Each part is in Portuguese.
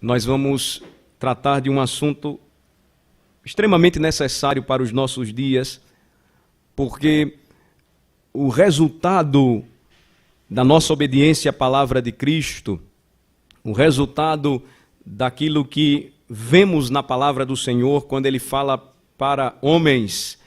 nós vamos tratar de um assunto extremamente necessário para os nossos dias, porque o resultado da nossa obediência à palavra de Cristo, o resultado daquilo que vemos na palavra do Senhor, quando Ele fala para homens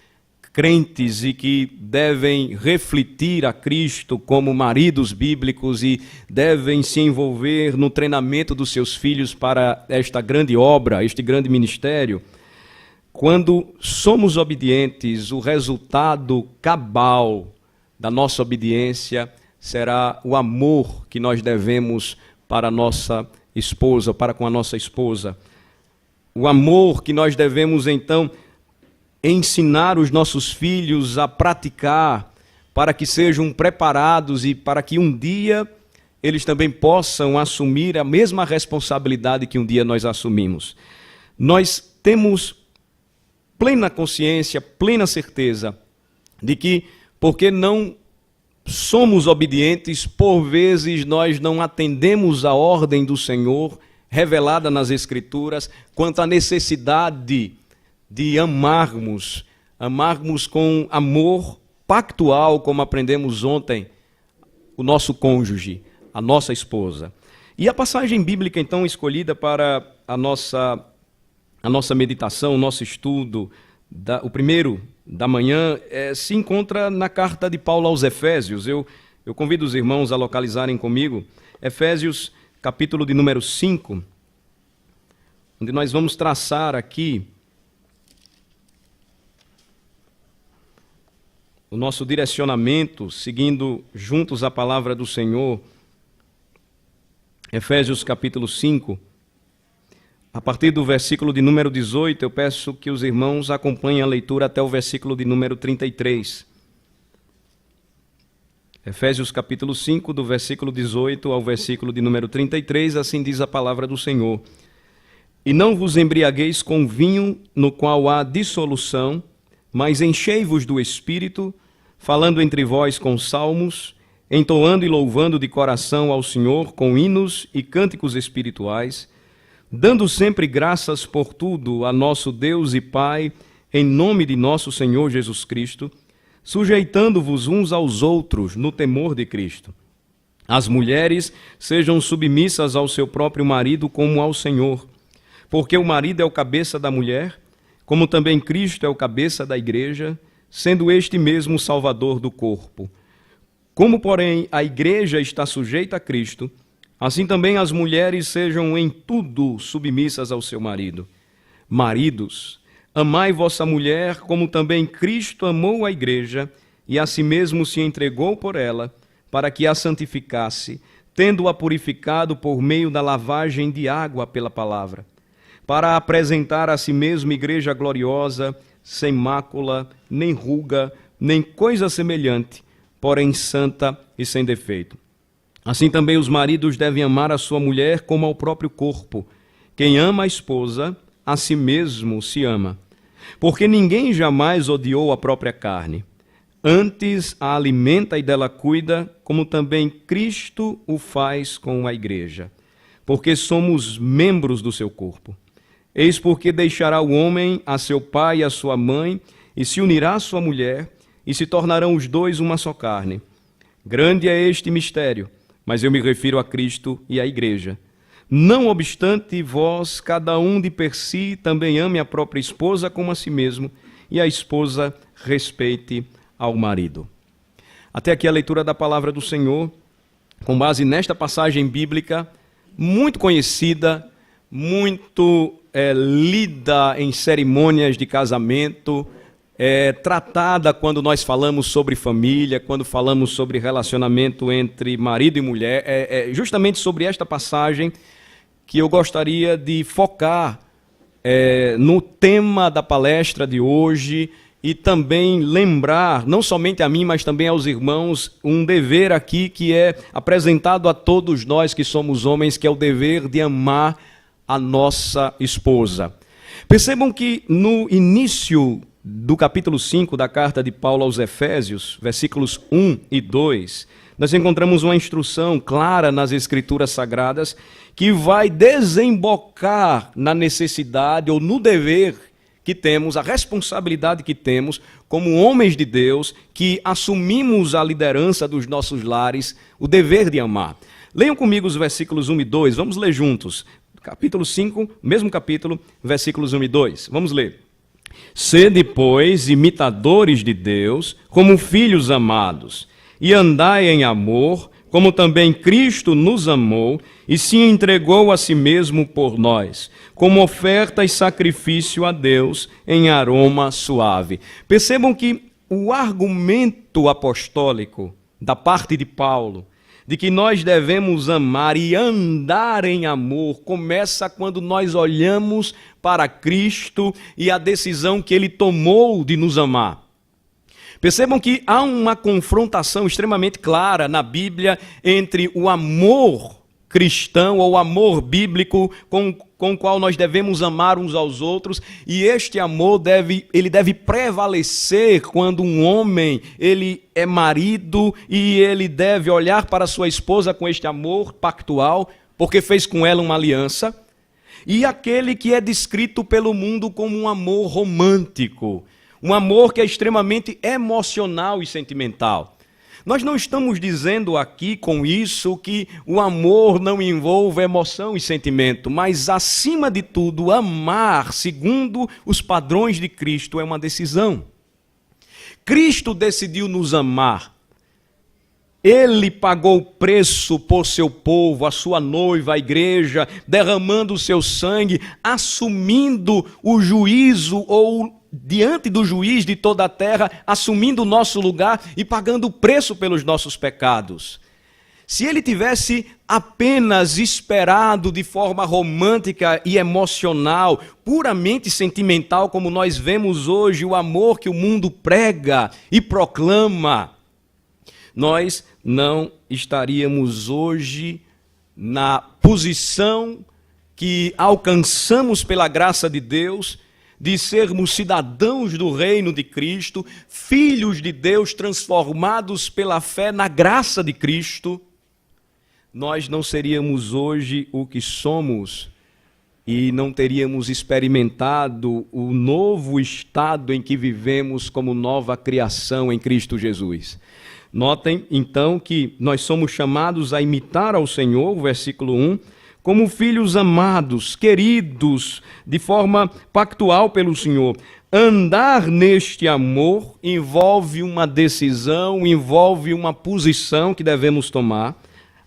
crentes e que devem refletir a Cristo como maridos bíblicos e devem se envolver no treinamento dos seus filhos para esta grande obra, este grande ministério. Quando somos obedientes, o resultado cabal da nossa obediência será o amor que nós devemos para a nossa esposa, para com a nossa esposa. O amor que nós devemos, então, ensinar os nossos filhos a praticar, para que sejam preparados e para que um dia eles também possam assumir a mesma responsabilidade que um dia nós assumimos. Nós temos plena consciência, plena certeza de que, porque não somos obedientes, por vezes nós não atendemos a ordem do Senhor revelada nas Escrituras quanto à necessidade de amarmos com amor pactual, como aprendemos ontem, o nosso cônjuge, a nossa esposa. E a passagem bíblica, então, escolhida para a nossa meditação, o nosso estudo, o primeiro da manhã, se encontra na carta de Paulo aos Efésios. Eu convido os irmãos a localizarem comigo, Efésios, capítulo de número 5, onde nós vamos traçar aqui o nosso direcionamento, seguindo juntos a palavra do Senhor. Efésios capítulo 5, a partir do versículo de número 18, eu peço que os irmãos acompanhem a leitura até o versículo de número 33. Efésios capítulo 5, do versículo 18 ao versículo de número 33, assim diz a palavra do Senhor. E não vos embriagueis com vinho no qual há dissolução, mas enchei-vos do Espírito, falando entre vós com salmos, entoando e louvando de coração ao Senhor com hinos e cânticos espirituais, dando sempre graças por tudo a nosso Deus e Pai, em nome de nosso Senhor Jesus Cristo, sujeitando-vos uns aos outros no temor de Cristo. As mulheres sejam submissas ao seu próprio marido como ao Senhor, porque o marido é o cabeça da mulher, como também Cristo é o cabeça da igreja, sendo este mesmo o Salvador do corpo. Como, porém, a igreja está sujeita a Cristo, assim também as mulheres sejam em tudo submissas ao seu marido. Maridos, amai vossa mulher, como também Cristo amou a igreja, e a si mesmo se entregou por ela, para que a santificasse, tendo-a purificado por meio da lavagem de água pela palavra, para apresentar a si mesmo igreja gloriosa, sem mácula, nem ruga, nem coisa semelhante, porém santa e sem defeito. Assim também os maridos devem amar a sua mulher como ao próprio corpo. Quem ama a esposa, a si mesmo se ama. Porque ninguém jamais odiou a própria carne. Antes a alimenta e dela cuida, como também Cristo o faz com a igreja. Porque somos membros do seu corpo. Eis porque deixará o homem a seu pai e a sua mãe, e se unirá à sua mulher, e se tornarão os dois uma só carne. Grande é este mistério, mas eu me refiro a Cristo e à igreja. Não obstante, vós, cada um de per si, também ame a própria esposa como a si mesmo, e a esposa respeite ao marido. Até aqui a leitura da palavra do Senhor, com base nesta passagem bíblica, muito conhecida, muito lida em cerimônias de casamento, tratada quando nós falamos sobre família, quando falamos sobre relacionamento entre marido e mulher. Justamente sobre esta passagem que eu gostaria de focar no tema da palestra de hoje e também lembrar, não somente a mim, mas também aos irmãos, um dever aqui que é apresentado a todos nós que somos homens, que é o dever de amar a nossa esposa. Percebam que no início do capítulo 5 da carta de Paulo aos Efésios, versículos 1 e 2, nós encontramos uma instrução clara nas Escrituras Sagradas que vai desembocar na necessidade ou no dever que temos, a responsabilidade que temos como homens de Deus que assumimos a liderança dos nossos lares, o dever de amar. Leiam comigo os versículos 1 e 2, vamos ler juntos. Capítulo 5, mesmo capítulo, versículos 1 e 2. Vamos ler. Sede, pois, imitadores de Deus, como filhos amados, e andai em amor, como também Cristo nos amou e se entregou a si mesmo por nós, como oferta e sacrifício a Deus em aroma suave. Percebam que o argumento apostólico da parte de Paulo, de que nós devemos amar e andar em amor, começa quando nós olhamos para Cristo e a decisão que Ele tomou de nos amar. Percebam que há uma confrontação extremamente clara na Bíblia entre o amor cristão ou amor bíblico com o qual nós devemos amar uns aos outros, e este amor deve prevalecer quando um homem ele é marido e ele deve olhar para sua esposa com este amor pactual, porque fez com ela uma aliança, e aquele que é descrito pelo mundo como um amor romântico, um amor que é extremamente emocional e sentimental. Nós não estamos dizendo aqui com isso que o amor não envolve emoção e sentimento, mas acima de tudo, amar segundo os padrões de Cristo é uma decisão. Cristo decidiu nos amar. Ele pagou o preço por seu povo, a sua noiva, a igreja, derramando o seu sangue, assumindo o juízo ou diante do juiz de toda a terra, assumindo o nosso lugar e pagando o preço pelos nossos pecados. Se ele tivesse apenas esperado de forma romântica e emocional, puramente sentimental, como nós vemos hoje, o amor que o mundo prega e proclama, nós não estaríamos hoje na posição que alcançamos pela graça de Deus, de sermos cidadãos do reino de Cristo, filhos de Deus transformados pela fé na graça de Cristo. Nós não seríamos hoje o que somos e não teríamos experimentado o novo estado em que vivemos como nova criação em Cristo Jesus. Notem, então, que nós somos chamados a imitar ao Senhor, versículo 1, como filhos amados, queridos, de forma pactual pelo Senhor. Andar neste amor envolve uma decisão, envolve uma posição que devemos tomar,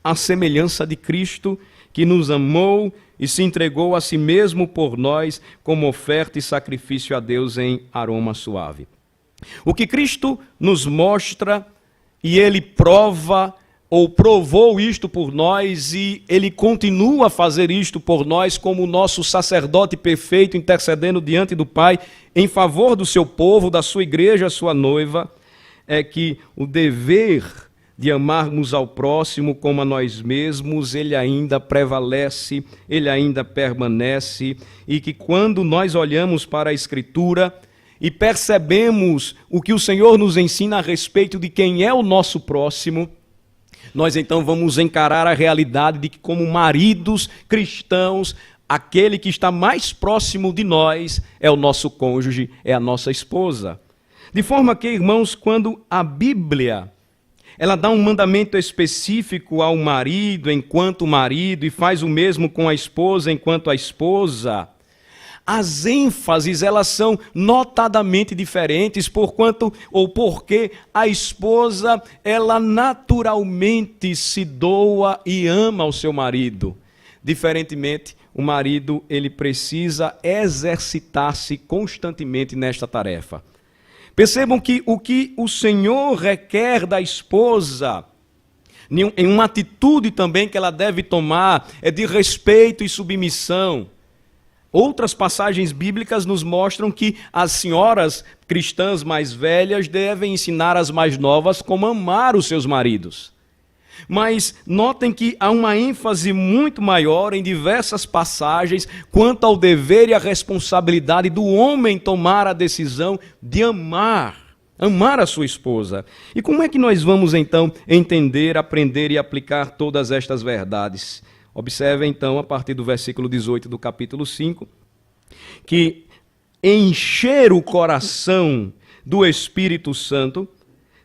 à semelhança de Cristo, que nos amou e se entregou a si mesmo por nós, como oferta e sacrifício a Deus em aroma suave. O que Cristo nos mostra, e Ele prova, ou provou isto por nós, e Ele continua a fazer isto por nós como o nosso sacerdote perfeito, intercedendo diante do Pai, em favor do seu povo, da sua igreja, a sua noiva, é que o dever de amarmos ao próximo como a nós mesmos, ele ainda prevalece, ele ainda permanece, e que quando nós olhamos para a Escritura e percebemos o que o Senhor nos ensina a respeito de quem é o nosso próximo, nós então vamos encarar a realidade de que, como maridos cristãos, aquele que está mais próximo de nós é o nosso cônjuge, é a nossa esposa. De forma que, irmãos, quando a Bíblia ela dá um mandamento específico ao marido enquanto marido e faz o mesmo com a esposa enquanto a esposa, as ênfases elas são notadamente diferentes porque a esposa ela naturalmente se doa e ama ao seu marido. Diferentemente, o marido ele precisa exercitar-se constantemente nesta tarefa. Percebam que o Senhor requer da esposa, em uma atitude também que ela deve tomar, é de respeito e submissão. Outras passagens bíblicas nos mostram que as senhoras cristãs mais velhas devem ensinar as mais novas como amar os seus maridos. Mas notem que há uma ênfase muito maior em diversas passagens quanto ao dever e à responsabilidade do homem tomar a decisão de amar Amar a sua esposa. E como é que nós vamos então entender, aprender e aplicar todas estas verdades? Observe então, a partir do versículo 18 do capítulo 5, que encher o coração do Espírito Santo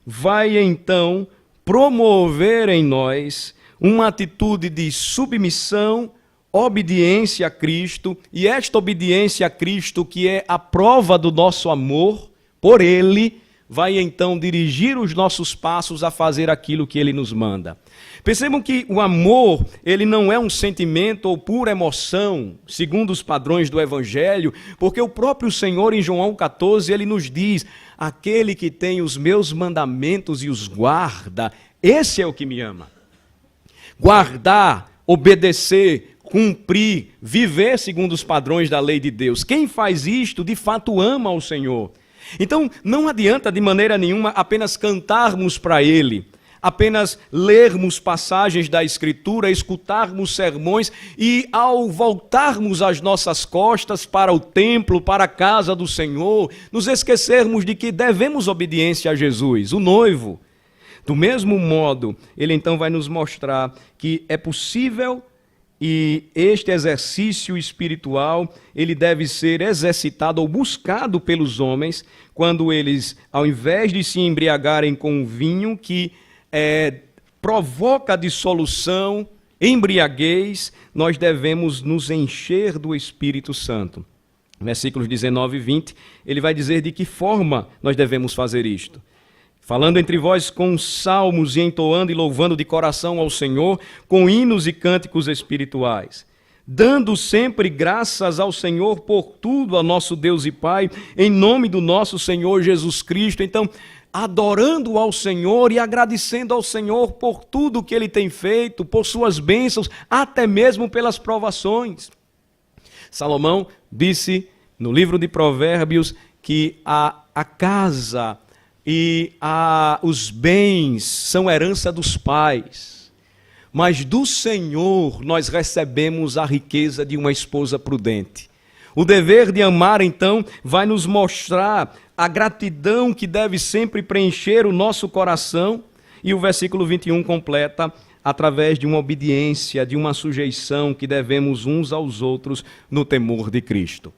vai então promover em nós uma atitude de submissão, obediência a Cristo, e esta obediência a Cristo, que é a prova do nosso amor por Ele, vai então dirigir os nossos passos a fazer aquilo que Ele nos manda. Percebam que o amor, ele não é um sentimento ou pura emoção, segundo os padrões do Evangelho, porque o próprio Senhor, em João 14, ele nos diz: aquele que tem os meus mandamentos e os guarda, esse é o que me ama. Guardar, obedecer, cumprir, viver segundo os padrões da lei de Deus. Quem faz isto, de fato ama ao Senhor. Então, não adianta de maneira nenhuma apenas cantarmos para Ele, apenas lermos passagens da Escritura, escutarmos sermões e, ao voltarmos as nossas costas para o templo, para a casa do Senhor, nos esquecermos de que devemos obediência a Jesus, o noivo. Do mesmo modo, Ele então vai nos mostrar que é possível. E este exercício espiritual, ele deve ser exercitado ou buscado pelos homens quando eles, ao invés de se embriagarem com vinho que provoca dissolução, embriaguez, nós devemos nos encher do Espírito Santo. Versículos 19 e 20, ele vai dizer de que forma nós devemos fazer isto. Falando entre vós com salmos e entoando e louvando de coração ao Senhor, com hinos e cânticos espirituais, dando sempre graças ao Senhor por tudo, a nosso Deus e Pai, em nome do nosso Senhor Jesus Cristo. Então, adorando ao Senhor e agradecendo ao Senhor por tudo que Ele tem feito, por suas bênçãos, até mesmo pelas provações. Salomão disse no livro de Provérbios que a casa e os bens são herança dos pais, mas do Senhor nós recebemos a riqueza de uma esposa prudente. O dever de amar, então, vai nos mostrar a gratidão que deve sempre preencher o nosso coração, e o versículo 21 completa através de uma obediência, de uma sujeição que devemos uns aos outros no temor de Cristo.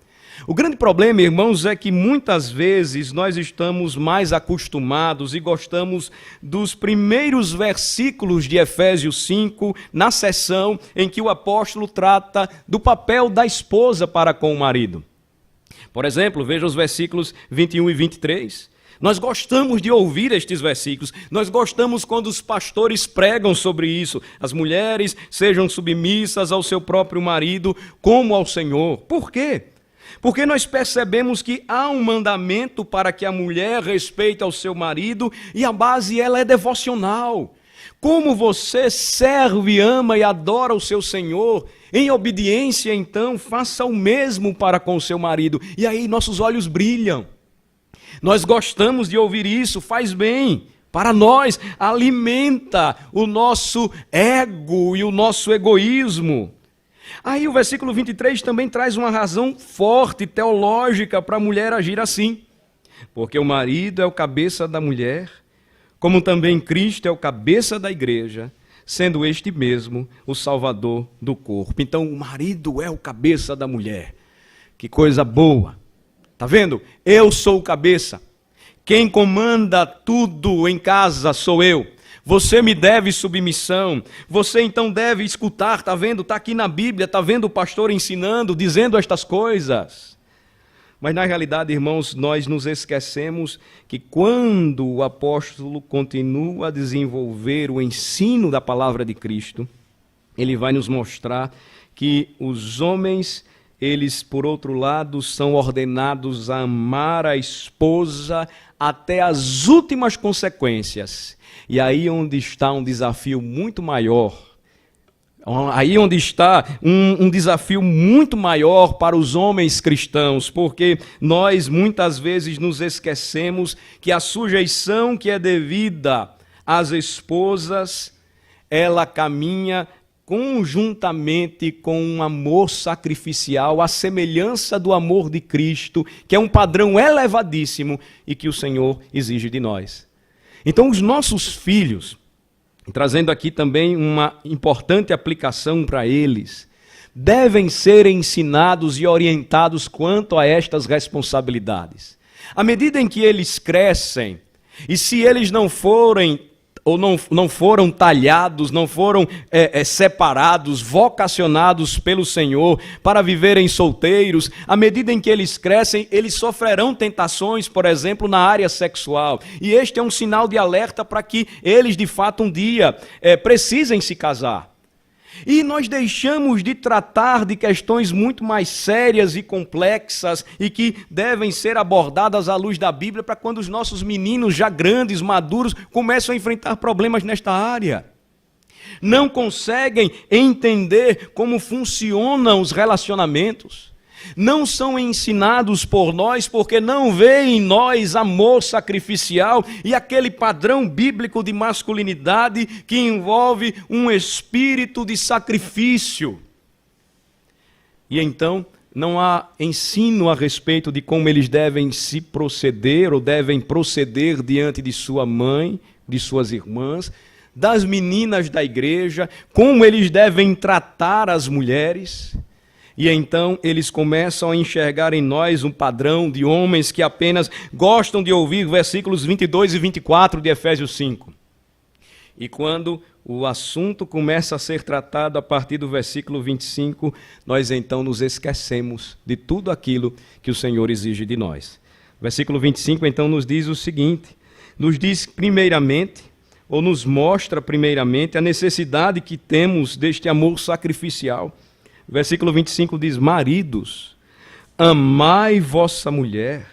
O grande problema, irmãos, é que muitas vezes nós estamos mais acostumados e gostamos dos primeiros versículos de Efésios 5, na seção em que o apóstolo trata do papel da esposa para com o marido. Por exemplo, veja os versículos 21 e 23. Nós gostamos de ouvir estes versículos, nós gostamos quando os pastores pregam sobre isso. As mulheres sejam submissas ao seu próprio marido como ao Senhor. Por quê? Porque nós percebemos que há um mandamento para que a mulher respeite ao seu marido e a base ela é devocional. Como você serve, ama e adora o seu Senhor, em obediência então faça o mesmo para com o seu marido. E aí nossos olhos brilham. Nós gostamos de ouvir isso, faz bem para nós, alimenta o nosso ego e o nosso egoísmo. Aí o versículo 23 também traz uma razão forte, teológica, para a mulher agir assim. Porque o marido é o cabeça da mulher, como também Cristo é o cabeça da igreja, sendo este mesmo o salvador do corpo. Então o marido é o cabeça da mulher. Que coisa boa. Tá vendo? Eu sou o cabeça. Quem comanda tudo em casa sou eu. Você me deve submissão, você então deve escutar, está vendo? Está aqui na Bíblia, está vendo o pastor ensinando, dizendo estas coisas. Mas na realidade, irmãos, nós nos esquecemos que quando o apóstolo continua a desenvolver o ensino da palavra de Cristo, ele vai nos mostrar que os homens, eles, por outro lado, são ordenados a amar a esposa até as últimas consequências. E aí onde está um desafio muito maior, aí onde está um desafio muito maior para os homens cristãos, porque nós muitas vezes nos esquecemos que a sujeição que é devida às esposas, ela caminha conjuntamente com um amor sacrificial, à semelhança do amor de Cristo, que é um padrão elevadíssimo e que o Senhor exige de nós. Então, os nossos filhos, trazendo aqui também uma importante aplicação para eles, devem ser ensinados e orientados quanto a estas responsabilidades. À medida em que eles crescem, e se eles não forem ou não foram talhados, não foram separados, vocacionados pelo Senhor para viverem solteiros, à medida em que eles crescem, eles sofrerão tentações, por exemplo, na área sexual. E este é um sinal de alerta para que eles, de fato, um dia precisem se casar. E nós deixamos de tratar de questões muito mais sérias e complexas e que devem ser abordadas à luz da Bíblia para quando os nossos meninos já grandes, maduros, começam a enfrentar problemas nesta área. Não conseguem entender como funcionam os relacionamentos. Não são ensinados por nós porque não veem em nós amor sacrificial e aquele padrão bíblico de masculinidade que envolve um espírito de sacrifício. E então não há ensino a respeito de como eles devem se proceder ou devem proceder diante de sua mãe, de suas irmãs, das meninas da igreja, como eles devem tratar as mulheres. E então eles começam a enxergar em nós um padrão de homens que apenas gostam de ouvir versículos 22 e 24 de Efésios 5. E quando o assunto começa a ser tratado a partir do versículo 25, nós então nos esquecemos de tudo aquilo que o Senhor exige de nós. Versículo 25 então nos diz o seguinte, nos diz primeiramente, ou nos mostra primeiramente a necessidade que temos deste amor sacrificial. Versículo 25 diz, maridos, amai vossa mulher,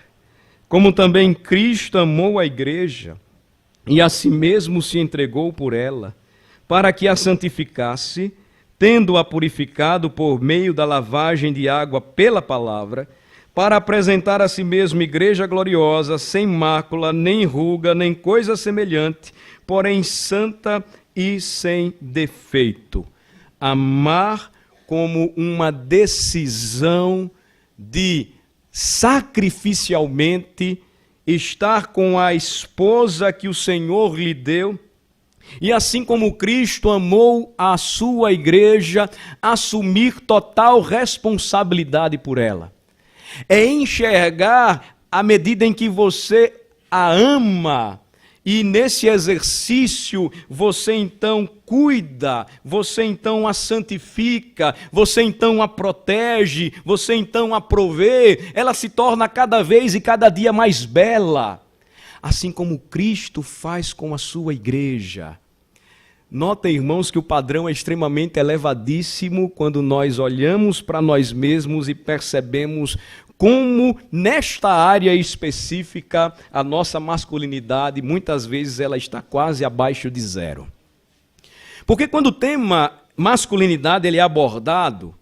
como também Cristo amou a igreja, e a si mesmo se entregou por ela, para que a santificasse, tendo-a purificado por meio da lavagem de água pela palavra, para apresentar a si mesmo igreja gloriosa, sem mácula, nem ruga, nem coisa semelhante, porém santa e sem defeito. Amar como uma decisão de sacrificialmente estar com a esposa que o Senhor lhe deu, e assim como Cristo amou a sua igreja, assumir total responsabilidade por ela. É enxergar à medida em que você a ama, e nesse exercício você então cuida, você então a santifica, você então a protege, você então a provê, ela se torna cada vez e cada dia mais bela, assim como Cristo faz com a sua igreja. Notem, irmãos, que o padrão é extremamente elevadíssimo quando nós olhamos para nós mesmos e percebemos como nesta área específica a nossa masculinidade, muitas vezes ela está quase abaixo de zero. Porque quando o tema masculinidade ele é abordado,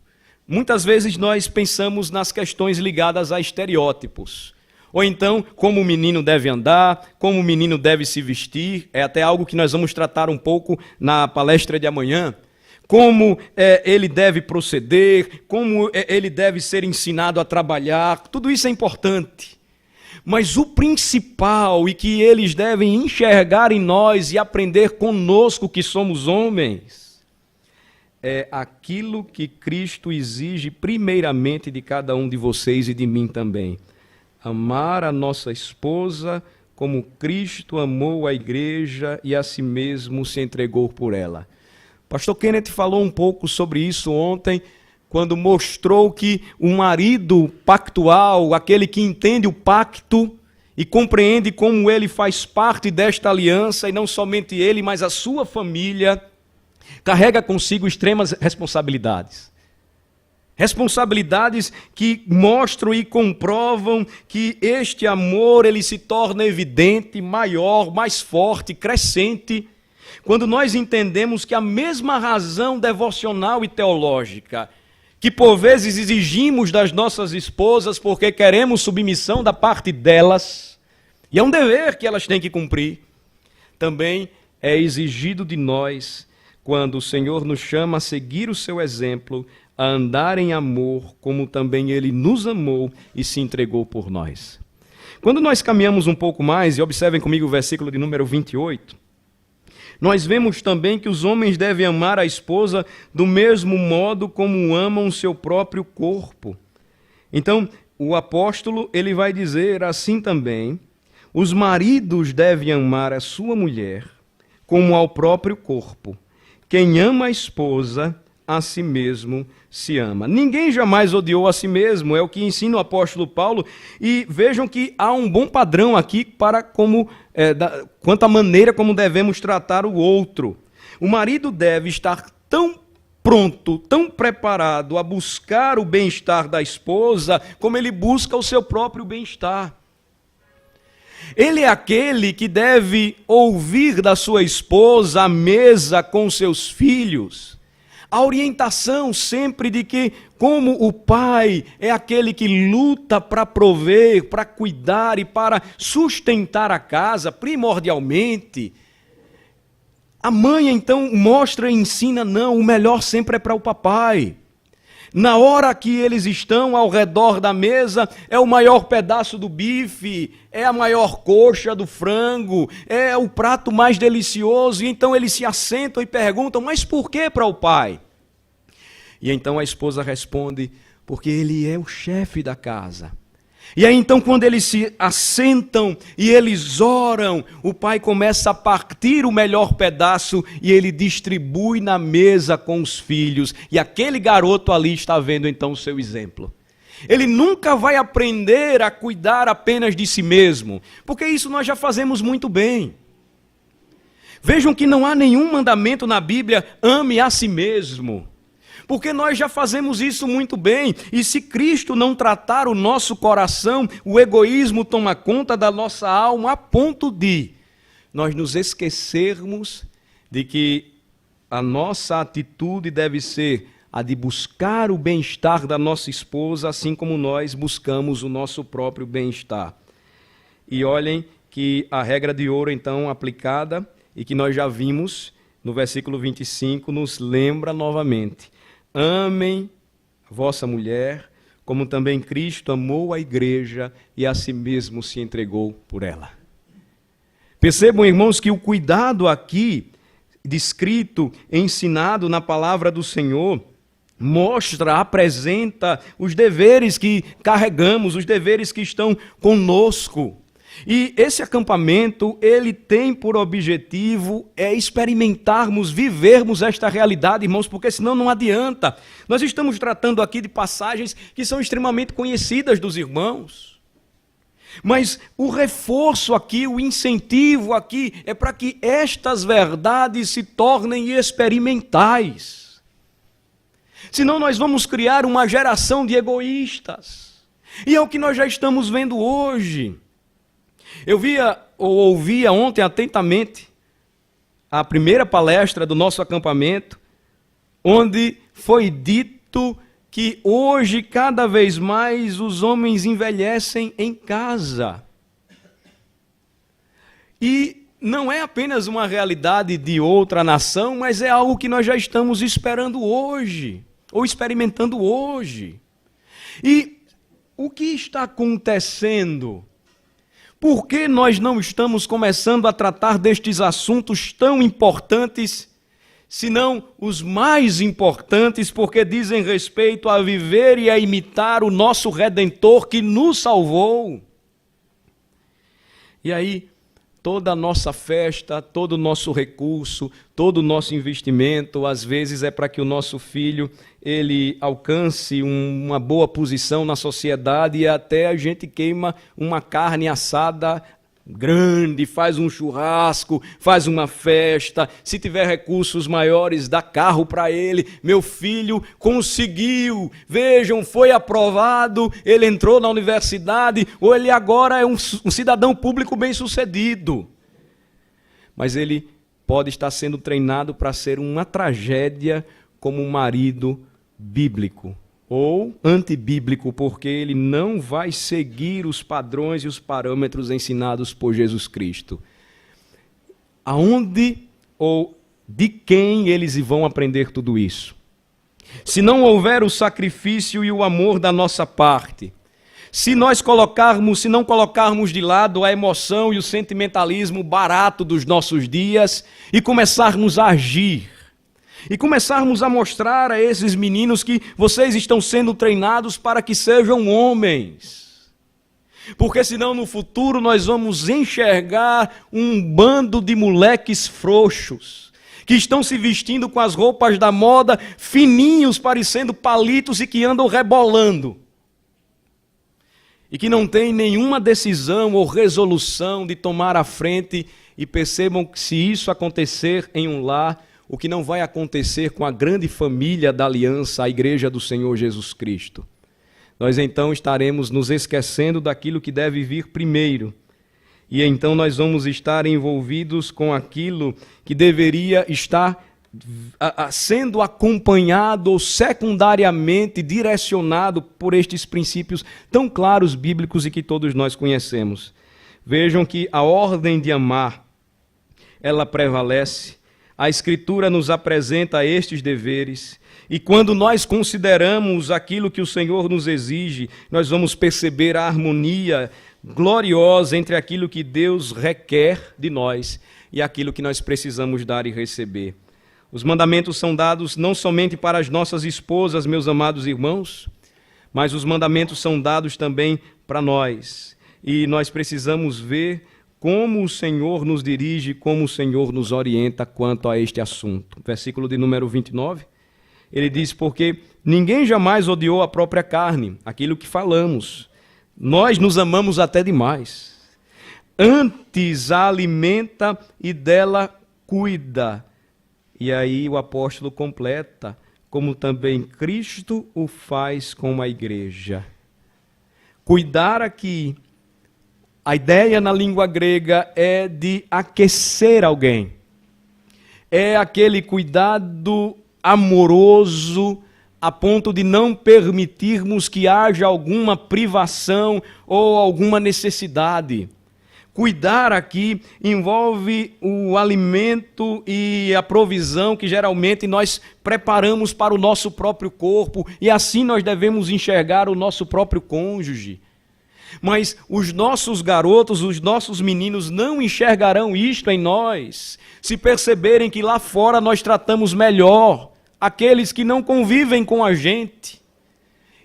muitas vezes nós pensamos nas questões ligadas a estereótipos. Ou então, como o menino deve andar, como o menino deve se vestir, é até algo que nós vamos tratar um pouco na palestra de amanhã. Como ele deve proceder, como ele deve ser ensinado a trabalhar, tudo isso é importante. Mas o principal e que eles devem enxergar em nós e aprender conosco que somos homens, é aquilo que Cristo exige primeiramente de cada um de vocês e de mim também. Amar a nossa esposa como Cristo amou a igreja e a si mesmo se entregou por ela. Pastor Kenneth falou um pouco sobre isso ontem, quando mostrou que o marido pactual, aquele que entende o pacto e compreende como ele faz parte desta aliança, e não somente ele, mas a sua família, carrega consigo extremas responsabilidades. Responsabilidades que mostram e comprovam que este amor ele se torna evidente, maior, mais forte, crescente, quando nós entendemos que a mesma razão devocional e teológica que por vezes exigimos das nossas esposas porque queremos submissão da parte delas, e é um dever que elas têm que cumprir, também é exigido de nós quando o Senhor nos chama a seguir o seu exemplo, a andar em amor, como também Ele nos amou e se entregou por nós. Quando nós caminhamos um pouco mais, e observem comigo o versículo de número 28, nós vemos também que os homens devem amar a esposa do mesmo modo como amam o seu próprio corpo. Então, o apóstolo, ele vai dizer assim também: os maridos devem amar a sua mulher como ao próprio corpo. Quem ama a esposa, a si mesmo se ama. Ninguém jamais odiou a si mesmo, é o que ensina o apóstolo Paulo. E vejam que há um bom padrão aqui para quanto à maneira como devemos tratar o outro. O marido deve estar tão pronto, tão preparado a buscar o bem-estar da esposa, como ele busca o seu próprio bem-estar. Ele é aquele que deve ouvir da sua esposa à mesa com seus filhos a orientação sempre de que, como o pai é aquele que luta para prover, para cuidar e para sustentar a casa, primordialmente, a mãe então mostra e ensina: não, o melhor sempre é para o papai. Na hora que eles estão ao redor da mesa, é o maior pedaço do bife, é a maior coxa do frango, é o prato mais delicioso, e então eles se assentam e perguntam: mas por que para o pai? E então a esposa responde: porque ele é o chefe da casa. E aí então, quando eles se assentam e eles oram, o pai começa a partir o melhor pedaço e ele distribui na mesa com os filhos. E aquele garoto ali está vendo então o seu exemplo. Ele nunca vai aprender a cuidar apenas de si mesmo, porque isso nós já fazemos muito bem. Vejam que não há nenhum mandamento na Bíblia: ame a si mesmo. Porque nós já fazemos isso muito bem, e se Cristo não tratar o nosso coração, o egoísmo toma conta da nossa alma a ponto de nós nos esquecermos de que a nossa atitude deve ser a de buscar o bem-estar da nossa esposa, assim como nós buscamos o nosso próprio bem-estar. E olhem que a regra de ouro então aplicada, e que nós já vimos no versículo 25, nos lembra novamente: amem a vossa mulher, como também Cristo amou a igreja e a si mesmo se entregou por ela. Percebam, irmãos, que o cuidado aqui, descrito, ensinado na palavra do Senhor, mostra, apresenta os deveres que carregamos, os deveres que estão conosco. E esse acampamento, ele tem por objetivo experimentarmos, vivermos esta realidade, irmãos, porque senão não adianta. Nós estamos tratando aqui de passagens que são extremamente conhecidas dos irmãos. Mas o reforço aqui, o incentivo aqui, é para que estas verdades se tornem experimentais. Senão nós vamos criar uma geração de egoístas. E é o que nós já estamos vendo hoje. Eu ouvia ontem atentamente a primeira palestra do nosso acampamento, onde foi dito que hoje cada vez mais os homens envelhecem em casa. E não é apenas uma realidade de outra nação, mas é algo que nós já estamos esperando hoje, ou experimentando hoje. E o que está acontecendo? Por que nós não estamos começando a tratar destes assuntos tão importantes, se não os mais importantes, porque dizem respeito a viver e a imitar o nosso Redentor que nos salvou? E aí, toda a nossa festa, todo o nosso recurso, todo o nosso investimento, às vezes é para que o nosso filho ele alcance uma boa posição na sociedade, e até a gente queima uma carne assada grande, faz um churrasco, faz uma festa, se tiver recursos maiores, dá carro para ele. Meu filho conseguiu, vejam, foi aprovado, ele entrou na universidade, ou ele agora é um cidadão público bem-sucedido. Mas ele pode estar sendo treinado para ser uma tragédia como um marido bíblico ou antibíblico, porque ele não vai seguir os padrões e os parâmetros ensinados por Jesus Cristo. Aonde ou de quem eles vão aprender tudo isso? Se não houver o sacrifício e o amor da nossa parte, se não colocarmos de lado a emoção e o sentimentalismo barato dos nossos dias e começarmos a agir, e começarmos a mostrar a esses meninos que vocês estão sendo treinados para que sejam homens. Porque senão no futuro nós vamos enxergar um bando de moleques frouxos, que estão se vestindo com as roupas da moda, fininhos, parecendo palitos e que andam rebolando. E que não tem nenhuma decisão ou resolução de tomar a frente, e percebam que se isso acontecer em um lar, o que não vai acontecer com a grande família da aliança, a igreja do Senhor Jesus Cristo. Nós então estaremos nos esquecendo daquilo que deve vir primeiro. E então nós vamos estar envolvidos com aquilo que deveria estar sendo acompanhado ou secundariamente direcionado por estes princípios tão claros bíblicos e que todos nós conhecemos. Vejam que a ordem de amar, ela prevalece. A Escritura nos apresenta estes deveres, e quando nós consideramos aquilo que o Senhor nos exige, nós vamos perceber a harmonia gloriosa entre aquilo que Deus requer de nós e aquilo que nós precisamos dar e receber. Os mandamentos são dados não somente para as nossas esposas, meus amados irmãos, mas os mandamentos são dados também para nós. E nós precisamos ver como o Senhor nos dirige, como o Senhor nos orienta quanto a este assunto. Versículo de número 29, ele diz: porque ninguém jamais odiou a própria carne, aquilo que falamos. Nós nos amamos até demais. Antes a alimenta e dela cuida. E aí o apóstolo completa, como também Cristo o faz com a igreja. Cuidar aqui, a ideia na língua grega é de aquecer alguém. É aquele cuidado amoroso a ponto de não permitirmos que haja alguma privação ou alguma necessidade. Cuidar aqui envolve o alimento e a provisão que geralmente nós preparamos para o nosso próprio corpo, e assim nós devemos enxergar o nosso próprio cônjuge. Mas os nossos garotos, os nossos meninos não enxergarão isto em nós, se perceberem que lá fora nós tratamos melhor aqueles que não convivem com a gente.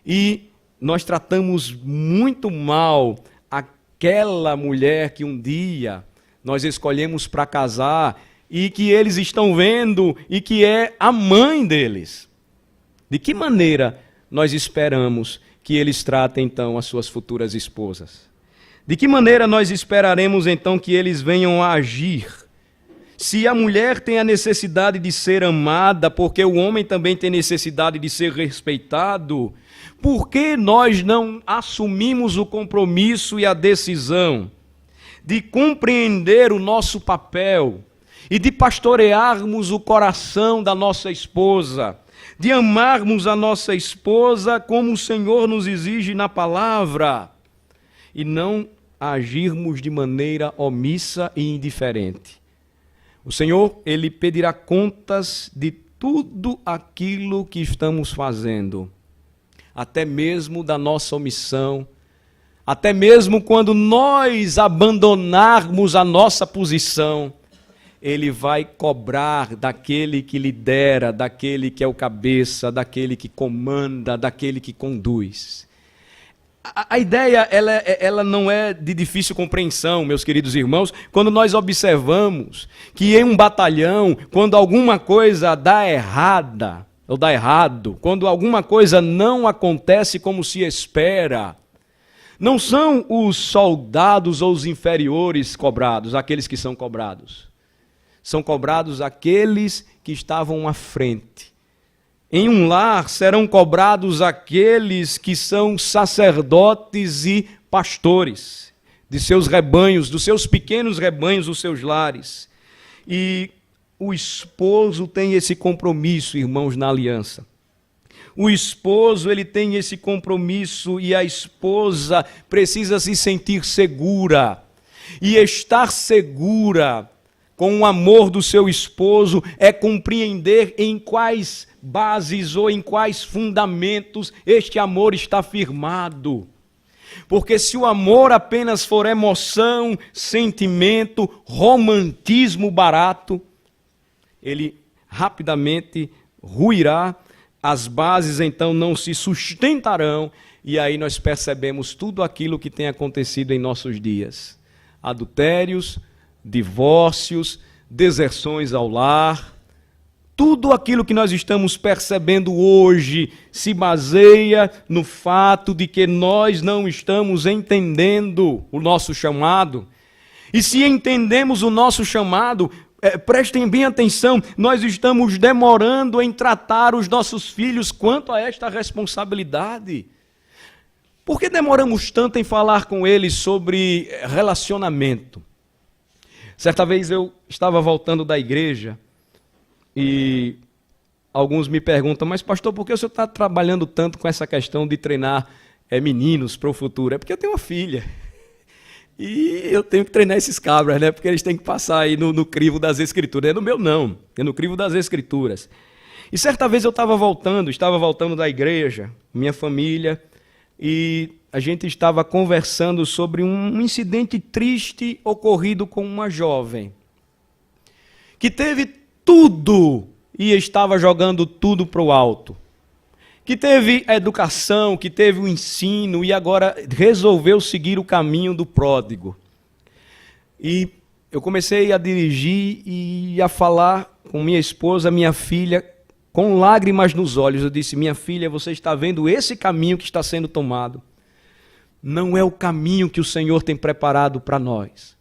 E nós tratamos muito mal aquela mulher que um dia nós escolhemos para casar e que eles estão vendo e que é a mãe deles. De que maneira nós esperamos que eles tratem então as suas futuras esposas? De que maneira nós esperaremos então que eles venham a agir? Se a mulher tem a necessidade de ser amada, porque o homem também tem necessidade de ser respeitado, por que nós não assumimos o compromisso e a decisão de compreender o nosso papel e de pastorearmos o coração da nossa esposa, de amarmos a nossa esposa como o Senhor nos exige na palavra, e não agirmos de maneira omissa e indiferente? O Senhor, Ele pedirá contas de tudo aquilo que estamos fazendo, até mesmo da nossa omissão, até mesmo quando nós abandonarmos a nossa posição, Ele vai cobrar daquele que lidera, daquele que é o cabeça, daquele que comanda, daquele que conduz. A ideia ela não é de difícil compreensão, meus queridos irmãos, quando nós observamos que em um batalhão, quando alguma coisa dá errada, ou dá errado, quando alguma coisa não acontece como se espera, não são os soldados ou os inferiores cobrados, aqueles que são cobrados. São cobrados aqueles que estavam à frente. Em um lar serão cobrados aqueles que são sacerdotes e pastores de seus rebanhos, dos seus pequenos rebanhos, dos seus lares. E o esposo tem esse compromisso, irmãos, na aliança. O esposo, ele tem esse compromisso, e a esposa precisa se sentir segura. E estar segura com o amor do seu esposo é compreender em quais bases ou em quais fundamentos este amor está firmado. Porque se o amor apenas for emoção, sentimento, romantismo barato, ele rapidamente ruirá, as bases então não se sustentarão, e aí nós percebemos tudo aquilo que tem acontecido em nossos dias. Adultérios, divórcios, deserções ao lar, tudo aquilo que nós estamos percebendo hoje se baseia no fato de que nós não estamos entendendo o nosso chamado. E se entendemos o nosso chamado, prestem bem atenção, nós estamos demorando em tratar os nossos filhos quanto a esta responsabilidade. Por que demoramos tanto em falar com eles sobre relacionamento? Certa vez eu estava voltando da igreja e alguns me perguntam, mas pastor, por que o senhor está trabalhando tanto com essa questão de treinar meninos para o futuro? É porque eu tenho uma filha e eu tenho que treinar esses cabras, né? Porque eles têm que passar aí no crivo das escrituras. É no meu não, é no crivo das escrituras. E certa vez eu estava voltando da igreja, minha família, e a gente estava conversando sobre um incidente triste ocorrido com uma jovem que teve tudo e estava jogando tudo para o alto, que teve a educação, que teve o ensino e agora resolveu seguir o caminho do pródigo. E eu comecei a dirigir e a falar com minha esposa, minha filha, com lágrimas nos olhos. Eu disse, minha filha, você está vendo esse caminho que está sendo tomado? Não é o caminho que o Senhor tem preparado para nós.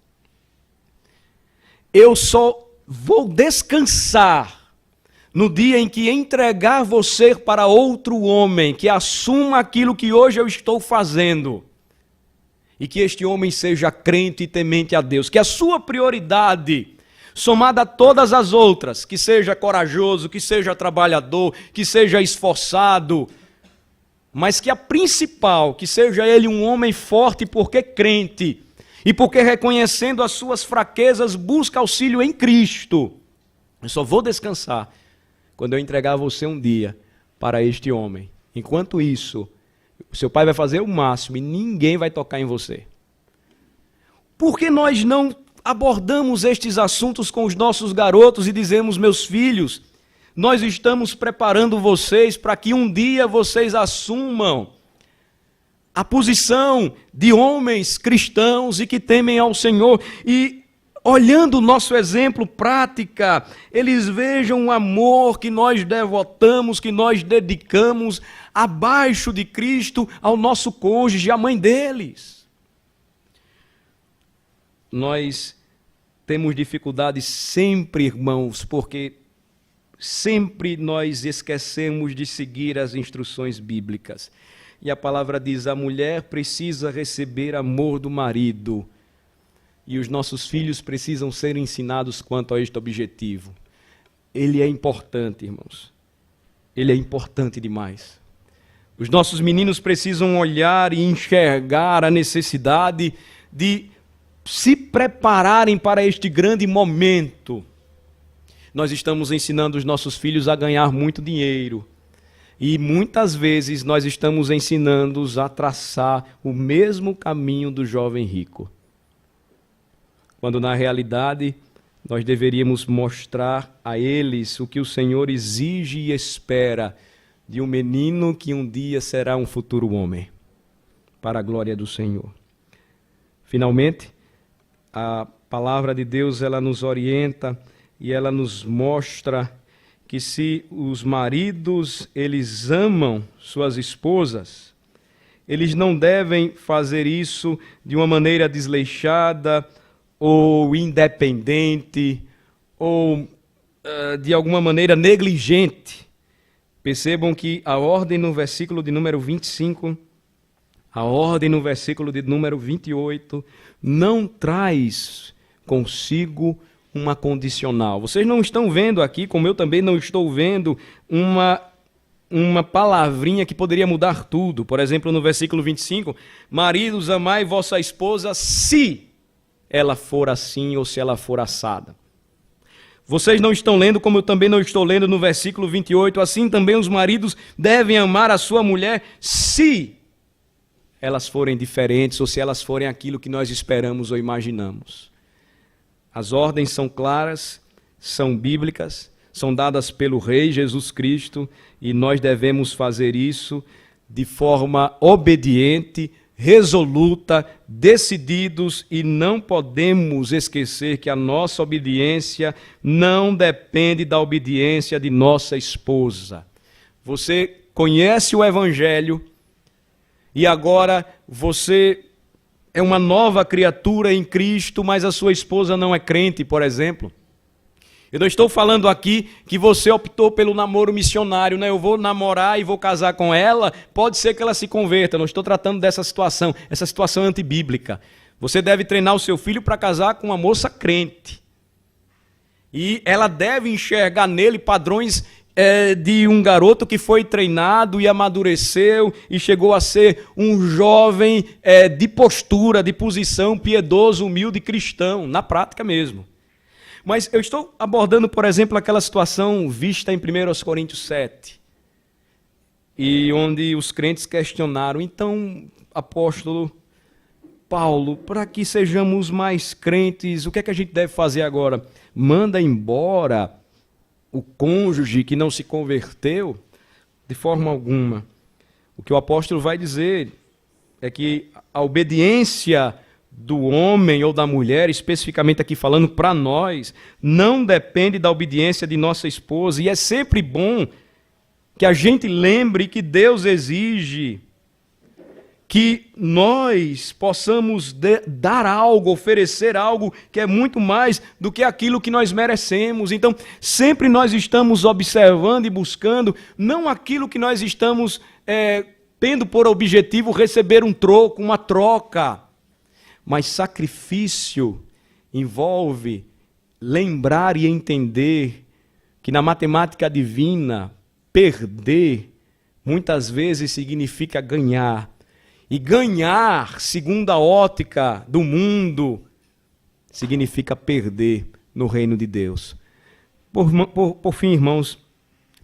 Eu só vou descansar no dia em que entregar você para outro homem que assuma aquilo que hoje eu estou fazendo e que este homem seja crente e temente a Deus, que a sua prioridade, somada a todas as outras, que seja corajoso, que seja trabalhador, que seja esforçado, mas que a principal, que seja ele um homem forte porque crente, e porque reconhecendo as suas fraquezas, busca auxílio em Cristo. Eu só vou descansar quando eu entregar você um dia para este homem. Enquanto isso, o seu pai vai fazer o máximo e ninguém vai tocar em você. Por que nós não abordamos estes assuntos com os nossos garotos e dizemos, meus filhos, nós estamos preparando vocês para que um dia vocês assumam a posição de homens cristãos e que temem ao Senhor. E olhando o nosso exemplo prática, eles vejam o amor que nós devotamos, que nós dedicamos abaixo de Cristo ao nosso cônjuge, à mãe deles. Nós temos dificuldades sempre, irmãos, porque sempre nós esquecemos de seguir as instruções bíblicas. E a palavra diz, a mulher precisa receber amor do marido. E os nossos filhos precisam ser ensinados quanto a este objetivo. Ele é importante, irmãos. Ele é importante demais. Os nossos meninos precisam olhar e enxergar a necessidade de se prepararem para este grande momento. Nós estamos ensinando os nossos filhos a ganhar muito dinheiro. E muitas vezes nós estamos ensinando-os a traçar o mesmo caminho do jovem rico. Quando na realidade nós deveríamos mostrar a eles o que o Senhor exige e espera de um menino que um dia será um futuro homem, para a glória do Senhor. Finalmente, a palavra de Deus ela nos orienta e ela nos mostra que se os maridos, eles amam suas esposas, eles não devem fazer isso de uma maneira desleixada ou independente ou de alguma maneira negligente. Percebam que a ordem no versículo de número 25, a ordem no versículo de número 28, não traz consigo uma condicional. Vocês não estão vendo aqui, como eu também não estou vendo, uma palavrinha que poderia mudar tudo. Por exemplo, no versículo 25, maridos, amai vossa esposa se ela for assim ou se ela for assada. Vocês não estão lendo, como eu também não estou lendo no versículo 28, assim também os maridos devem amar a sua mulher se elas forem diferentes ou se elas forem aquilo que nós esperamos ou imaginamos. As ordens são claras, são bíblicas, são dadas pelo Rei Jesus Cristo e nós devemos fazer isso de forma obediente, resoluta, decididos, e não podemos esquecer que a nossa obediência não depende da obediência de nossa esposa. Você conhece o Evangelho e agora você é uma nova criatura em Cristo, mas a sua esposa não é crente, por exemplo. Eu não estou falando aqui que você optou pelo namoro missionário, né? Eu vou namorar e vou casar com ela, pode ser que ela se converta. Eu não estou tratando dessa situação, essa situação é antibíblica. Você deve treinar o seu filho para casar com uma moça crente. E ela deve enxergar nele padrões de um garoto que foi treinado e amadureceu e chegou a ser um jovem de postura, de posição, piedoso, humilde, cristão, na prática mesmo. Mas eu estou abordando, por exemplo, aquela situação vista em 1 Coríntios 7, e onde os crentes questionaram, então, apóstolo Paulo, para que sejamos mais crentes, o que é que a gente deve fazer agora? Manda embora o cônjuge que não se converteu? De forma alguma. O que o apóstolo vai dizer é que a obediência do homem ou da mulher, especificamente aqui falando para nós, não depende da obediência de nossa esposa, e é sempre bom que a gente lembre que Deus exige que nós possamos dar algo, oferecer algo que é muito mais do que aquilo que nós merecemos. Então, sempre nós estamos observando e buscando, não aquilo que nós estamos tendo por objetivo receber um troco, uma troca, mas sacrifício envolve lembrar e entender que na matemática divina, perder muitas vezes significa ganhar. E ganhar, segundo a ótica do mundo, significa perder no reino de Deus. Por fim, irmãos,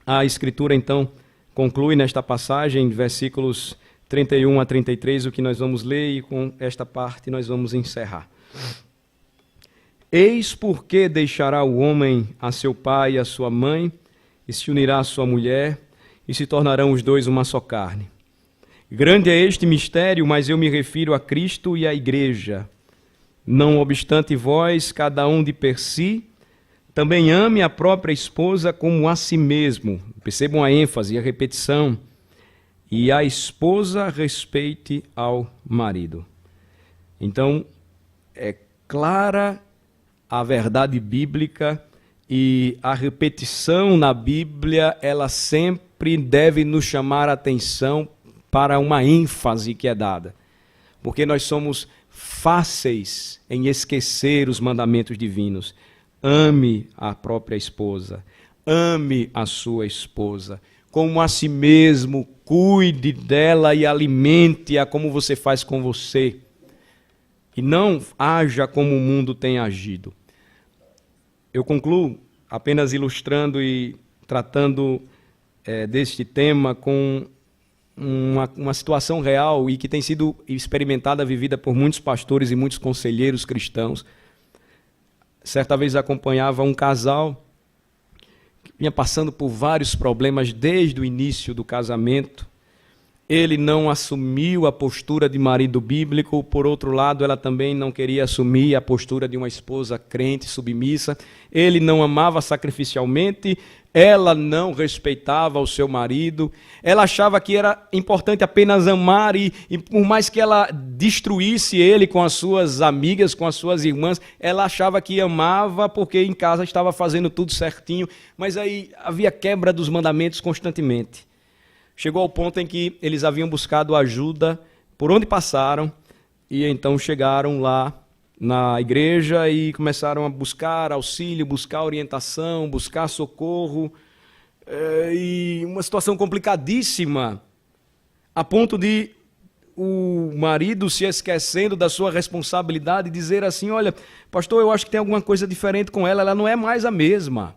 a Escritura então conclui nesta passagem, versículos 31 a 33, o que nós vamos ler, e com esta parte nós vamos encerrar. Eis porque deixará o homem a seu pai e a sua mãe, e se unirá à sua mulher, e se tornarão os dois uma só carne. Grande é este mistério, mas eu me refiro a Cristo e à igreja. Não obstante vós, cada um de per si, também ame a própria esposa como a si mesmo. Percebam a ênfase e a repetição. E a esposa respeite ao marido. Então, é clara a verdade bíblica, e a repetição na Bíblia, ela sempre deve nos chamar a atenção para uma ênfase que é dada. Porque nós somos fáceis em esquecer os mandamentos divinos. Ame a própria esposa, ame a sua esposa, como a si mesmo, cuide dela e alimente-a como você faz com você. E não haja como o mundo tem agido. Eu concluo apenas ilustrando e tratando deste tema com uma situação real e que tem sido experimentada, vivida por muitos pastores e muitos conselheiros cristãos. Certa vez acompanhava um casal que vinha passando por vários problemas desde o início do casamento. Ele não assumiu a postura de marido bíblico, por outro lado, ela também não queria assumir a postura de uma esposa crente, submissa. Ele não amava sacrificialmente, ela não respeitava o seu marido. Ela achava que era importante apenas amar e por mais que ela destruísse ele com as suas amigas, com as suas irmãs, ela achava que amava porque em casa estava fazendo tudo certinho, mas aí havia quebra dos mandamentos constantemente. Chegou ao ponto em que eles haviam buscado ajuda por onde passaram, e então chegaram lá na igreja e começaram a buscar auxílio, buscar orientação, buscar socorro, e uma situação complicadíssima, a ponto de o marido se esquecendo da sua responsabilidade e dizer assim, olha, pastor, eu acho que tem alguma coisa diferente com ela não é mais a mesma.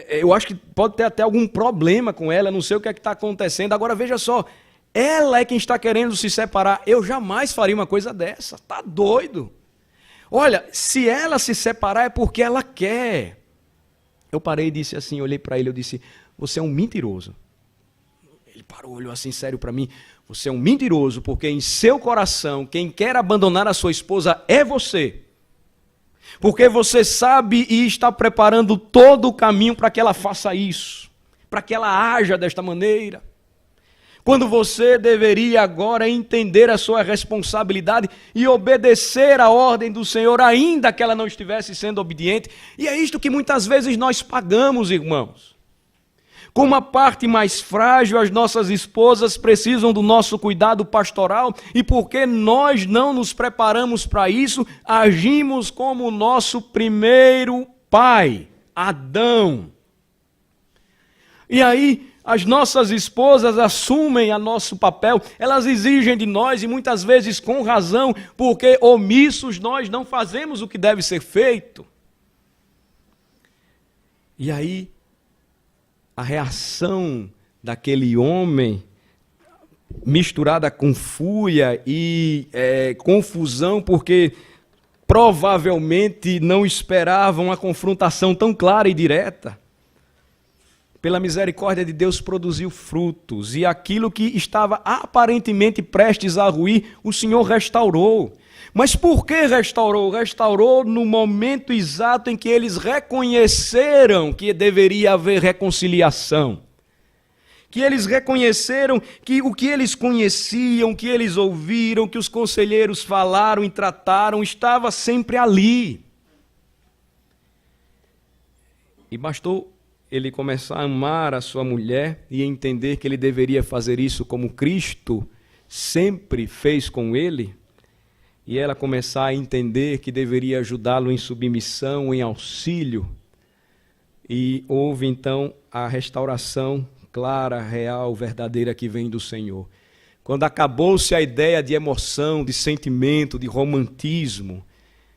Eu acho que pode ter até algum problema com ela, não sei o que é que está acontecendo. Agora veja só, ela é quem está querendo se separar. Eu jamais faria uma coisa dessa, tá doido. Olha, se ela se separar é porque ela quer. Eu parei e disse assim, olhei para ele, eu disse, você é um mentiroso. Ele parou, olhou assim sério para mim, você é um mentiroso, porque em seu coração, quem quer abandonar a sua esposa é você. Porque você sabe e está preparando todo o caminho para que ela faça isso, para que ela haja desta maneira. Quando você deveria agora entender a sua responsabilidade e obedecer à ordem do Senhor, ainda que ela não estivesse sendo obediente. E é isto que muitas vezes nós pagamos, irmãos. Com uma parte mais frágil, as nossas esposas precisam do nosso cuidado pastoral e porque nós não nos preparamos para isso, agimos como o nosso primeiro pai, Adão. E aí, as nossas esposas assumem o nosso papel, elas exigem de nós e muitas vezes com razão, porque omissos nós não fazemos o que deve ser feito. E aí, a reação daquele homem, misturada com fúria e confusão, porque provavelmente não esperavam uma confrontação tão clara e direta. Pela misericórdia de Deus produziu frutos, e aquilo que estava aparentemente prestes a ruir, o Senhor restaurou. Mas por que restaurou? Restaurou no momento exato em que eles reconheceram que deveria haver reconciliação. Que eles reconheceram que o que eles conheciam, o que eles ouviram, que os conselheiros falaram e trataram, estava sempre ali. E bastou ele começar a amar a sua mulher e entender que ele deveria fazer isso como Cristo sempre fez com ele, e ela começar a entender que deveria ajudá-lo em submissão, em auxílio, e houve então a restauração clara, real, verdadeira que vem do Senhor. Quando acabou-se a ideia de emoção, de sentimento, de romantismo,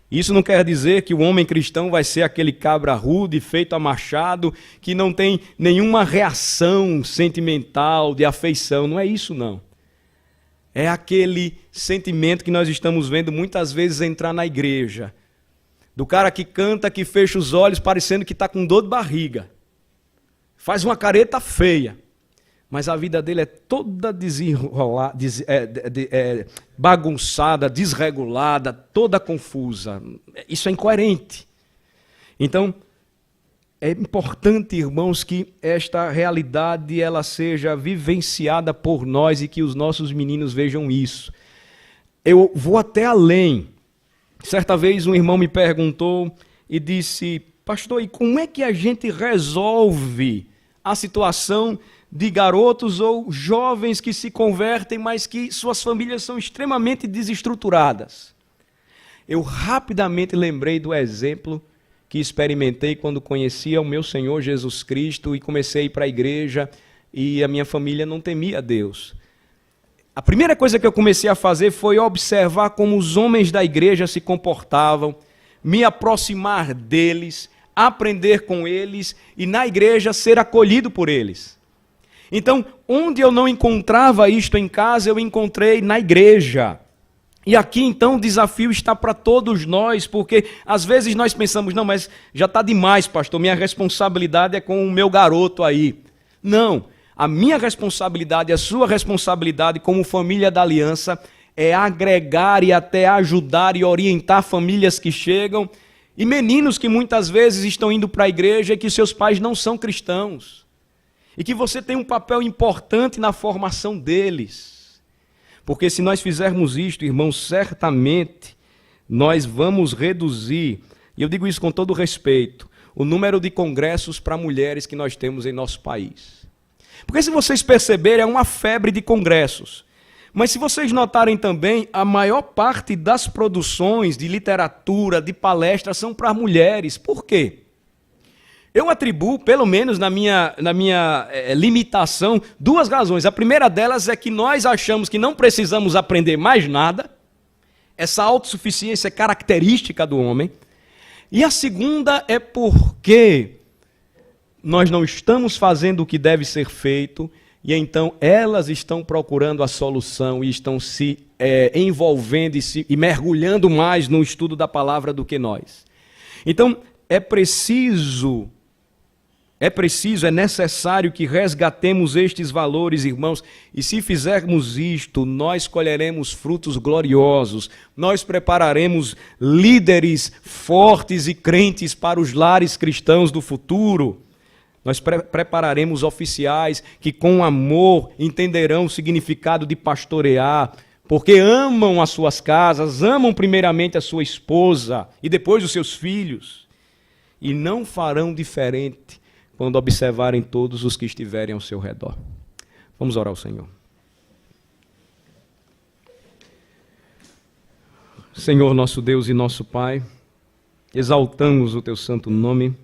isso não quer dizer que o homem cristão vai ser aquele cabra rude, feito a machado, que não tem nenhuma reação sentimental, de afeição. Não é isso, não. É aquele sentimento que nós estamos vendo muitas vezes entrar na igreja. Do cara que canta, que fecha os olhos, parecendo que está com dor de barriga. Faz uma careta feia. Mas a vida dele é toda bagunçada, desregulada, toda confusa. Isso é incoerente. Então, é importante, irmãos, que esta realidade ela seja vivenciada por nós e que os nossos meninos vejam isso. Eu vou até além. Certa vez um irmão me perguntou e disse, pastor, e como é que a gente resolve a situação de garotos ou jovens que se convertem, mas que suas famílias são extremamente desestruturadas? Eu rapidamente lembrei do exemplo que experimentei quando conhecia o meu Senhor Jesus Cristo e comecei a ir para a igreja e a minha família não temia a Deus. A primeira coisa que eu comecei a fazer foi observar como os homens da igreja se comportavam, me aproximar deles, aprender com eles e na igreja ser acolhido por eles. Então, onde eu não encontrava isto em casa, eu encontrei na igreja. E aqui, então, o desafio está para todos nós, porque às vezes nós pensamos, não, mas já está demais, pastor, minha responsabilidade é com o meu garoto aí. Não, a minha responsabilidade, a sua responsabilidade como família da aliança é agregar e até ajudar e orientar famílias que chegam e meninos que muitas vezes estão indo para a igreja e que seus pais não são cristãos. E que você tem um papel importante na formação deles. Porque se nós fizermos isto, irmãos, certamente nós vamos reduzir, e eu digo isso com todo respeito, o número de congressos para mulheres que nós temos em nosso país. Porque se vocês perceberem, é uma febre de congressos. Mas se vocês notarem também, a maior parte das produções de literatura, de palestras, são para mulheres. Por quê? Eu atribuo, pelo menos na minha limitação, duas razões. A primeira delas é que nós achamos que não precisamos aprender mais nada. Essa autossuficiência é característica do homem. E a segunda é porque nós não estamos fazendo o que deve ser feito, e então elas estão procurando a solução e estão se envolvendo e mergulhando mais no estudo da palavra do que nós. Então, é necessário que resgatemos estes valores, irmãos, e se fizermos isto, nós colheremos frutos gloriosos, nós prepararemos líderes fortes e crentes para os lares cristãos do futuro. Nós prepararemos oficiais que com amor entenderão o significado de pastorear, porque amam as suas casas, amam primeiramente a sua esposa e depois os seus filhos, e não farão diferente quando observarem todos os que estiverem ao seu redor. Vamos orar ao Senhor. Senhor, nosso Deus e nosso Pai, exaltamos o teu santo nome,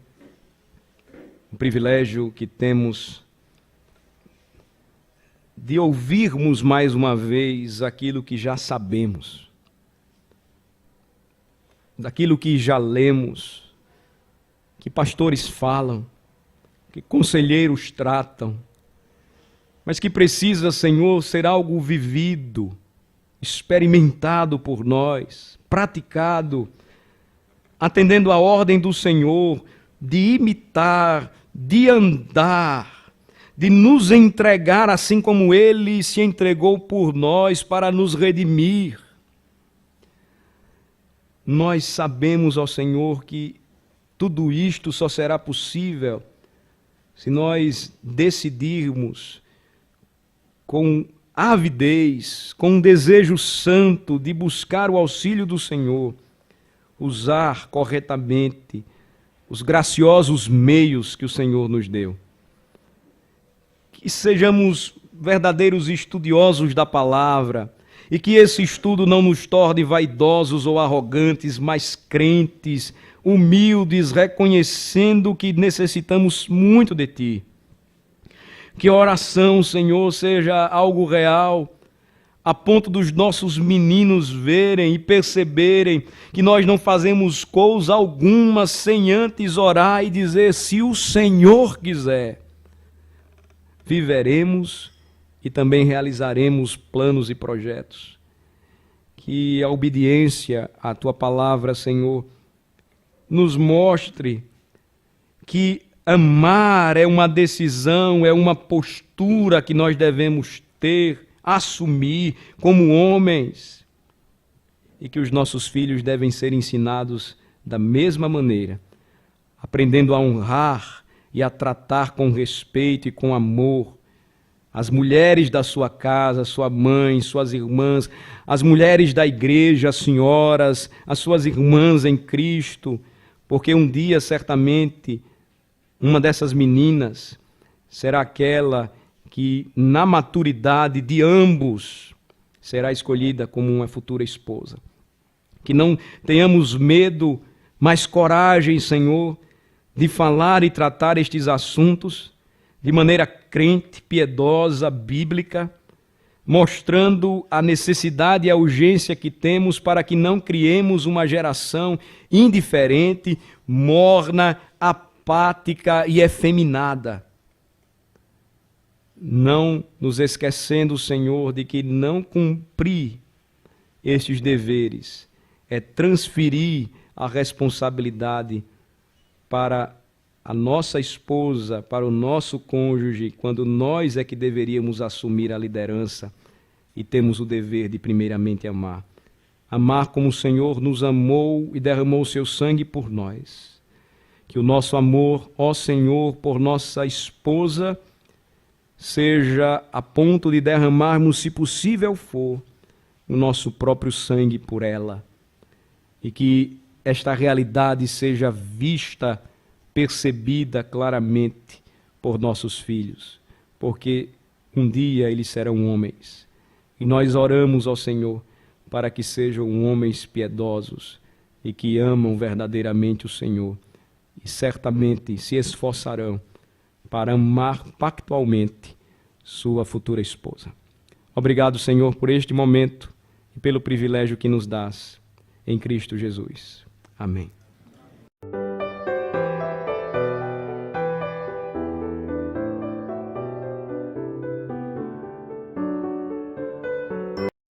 o privilégio que temos de ouvirmos mais uma vez aquilo que já sabemos, daquilo que já lemos, que pastores falam, que conselheiros tratam, mas que precisa, Senhor, ser algo vivido, experimentado por nós, praticado, atendendo à ordem do Senhor, de imitar, de andar, de nos entregar assim como Ele se entregou por nós para nos redimir. Nós sabemos, ó Senhor, que tudo isto só será possível se nós decidirmos com avidez, com um desejo santo de buscar o auxílio do Senhor, usar corretamente os graciosos meios que o Senhor nos deu. Que sejamos verdadeiros estudiosos da palavra e que esse estudo não nos torne vaidosos ou arrogantes, mas crentes, humildes, reconhecendo que necessitamos muito de Ti. Que a oração, Senhor, seja algo real, a ponto dos nossos meninos verem e perceberem que nós não fazemos coisa alguma sem antes orar e dizer: se o Senhor quiser, viveremos e também realizaremos planos e projetos. Que a obediência à Tua palavra, Senhor, nos mostre que amar é uma decisão, é uma postura que nós devemos ter, assumir como homens, e que os nossos filhos devem ser ensinados da mesma maneira, aprendendo a honrar e a tratar com respeito e com amor as mulheres da sua casa, sua mãe, suas irmãs, as mulheres da igreja, as senhoras, as suas irmãs em Cristo, porque um dia, certamente, uma dessas meninas será aquela que, na maturidade de ambos, será escolhida como uma futura esposa. Que não tenhamos medo, mas coragem, Senhor, de falar e tratar estes assuntos de maneira crente, piedosa, bíblica, mostrando a necessidade e a urgência que temos para que não criemos uma geração indiferente, morna, apática e efeminada. Não nos esquecendo, Senhor, de que não cumprir estes deveres é transferir a responsabilidade para a nossa esposa, para o nosso cônjuge, quando nós é que deveríamos assumir a liderança e temos o dever de primeiramente amar. Amar como o Senhor nos amou e derramou o seu sangue por nós. Que o nosso amor, ó Senhor, por nossa esposa, seja a ponto de derramarmos, se possível for, o nosso próprio sangue por ela. E que esta realidade seja vista, percebida claramente por nossos filhos, porque um dia eles serão homens. E nós oramos ao Senhor para que sejam homens piedosos e que amam verdadeiramente o Senhor e certamente se esforçarão para amar pactualmente sua futura esposa. Obrigado, Senhor, por este momento e pelo privilégio que nos dás em Cristo Jesus. Amém.